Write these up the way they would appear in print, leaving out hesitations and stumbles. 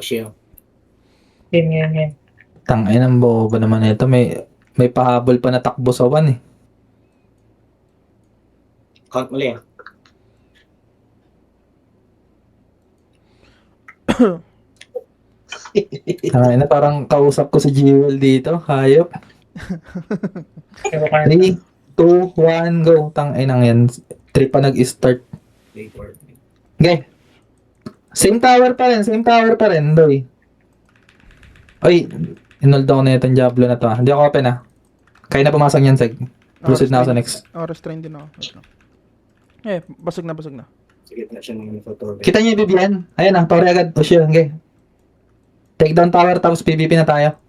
siya. Game. Tangin ang bobo naman ito. May pahabol pa na takbo sa 1 eh. Count muli ah. Tangin na parang kausap ko si Jewel dito. Hayop. Pero kaya 3, 2, 1, go. Tangin ang yan. 3 pa nag-start. Play for Okay. Same tower pa rin, Doy. Oy, inold ako na itong Diablo na to ah. Hindi ako open ah. Kaya na pumasok yan, Seg. Proceed na ako sa next. Restrain din ako. Wait lang. Basag na. Sige na siya ng photo. Kita niyo yung Vivian? Ayan ah, pare agad. O siya, okay. Take down tower tapos PvP na tayo.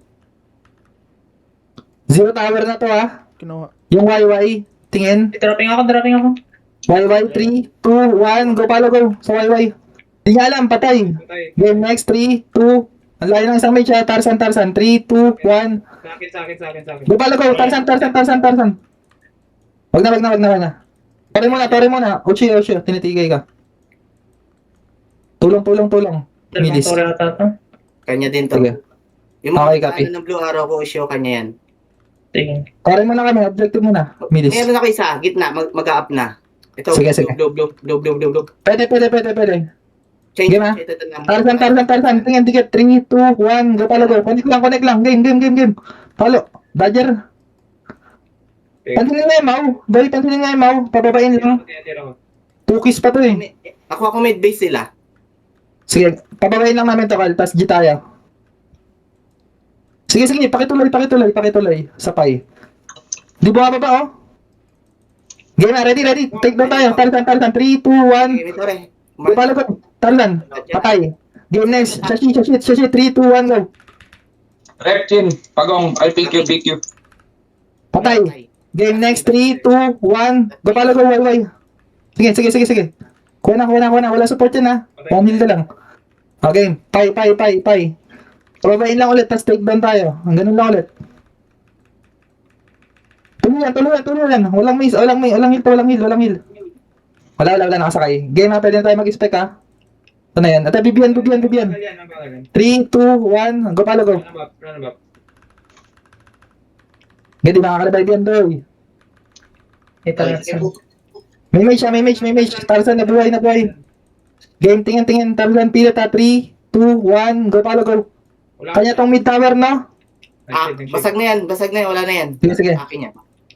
0 tower na to ah. Kinuha. Yung YY, tingin. dropping ako. YY, 3, 2, 1, go palo go. Sa YY. Di niya alam, patay. Game next, 3, 2, ang layo ng isang mage ah. Tarzan. 3, 2, 1. Sa akin. Go palo go. Tarzan. Wag na. Tore mo na. Uchi. Tinitigay ka. Tulong. Milis. Kanya din to. Sige. Yung Okay, mga copy. ano ng blue arrow ko, show kanya yan. Sige. Tore mo na kami. Objective mo na. Milis. Meron ako isa, gitna, mag-up na. Ito, Sige. blue. Pwede. Change. Game, ah. Ito lang. Tarzan. Tingin, ticket. 3, 2, 1. Go palo go. Connect lang. Game. Palo. Dodger. Pansinin nga yung Mau. Boy, pansinin nga yung Mau. Pababain lang. 2 keys pa to eh. Ako mid base sila. Sige, pababain lang namin to, Carl. Tapos G tayo. Sige. Pakituloy. Sapay. Di ba oh? Game na, ready. Take down tayo. Tarzan. 3, 2, 1. Game ito rin. Go palo go. Tarzan. Patay. Game next. Shashi. 3, 2, 1, go. Reptin, Pagong, I'll pick you. Patay. Game next, 3, 2, 1. Go palo go, YY. Sige. Kuha na. Wala support yan ha. 1 heal na lang. Okay, pay. Pababain lang ulit, tapos take down tayo. Ang ganun lang ulit. Tuluyan. Walang heal. Wala, nakasakay. Game ha, pwede na tayo mag-spec ha. Ito na yan. Ito, Bibian. 3, 2, 1. Go palo go. Hindi makaka-revive yan, Doy. Ito na siya. May mage. Tarzan na buhay. Game, tingin. Tarzan, pilit ha. 3, 2, 1. Go palo go. Kanya tong mid tower, no? Basag na yan, wala na yan. Sige. Akin yan.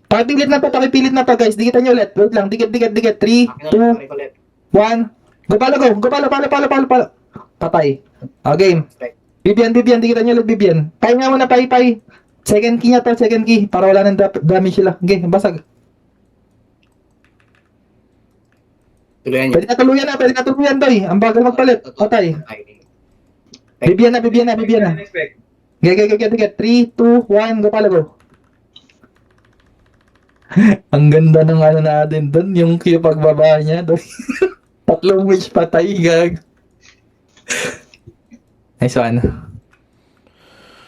Pakipilit na to, guys. Dikitan nyo ulit. Wait lang. Dikit. 3, Akin 2, 1. Go palo go. Patay. Game. Bibian. Dikitan nyo ulit, Bibian. Pay nga muna, pay. Second key niya to, para wala nang damage sila. Okay, basag. Tuluyan niya. Pwede na tuluyan, Doy. Ang bagal magpalit. Patay. Bibian na. Get. 3, 2, 1, go pala go. Ang ganda ng ano natin doon, yung Q pagbaba niya, Doy. 3 wish patay, gag. Nice one.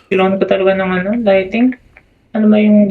Kailangan ko talaga ng lighting. Ano ba yung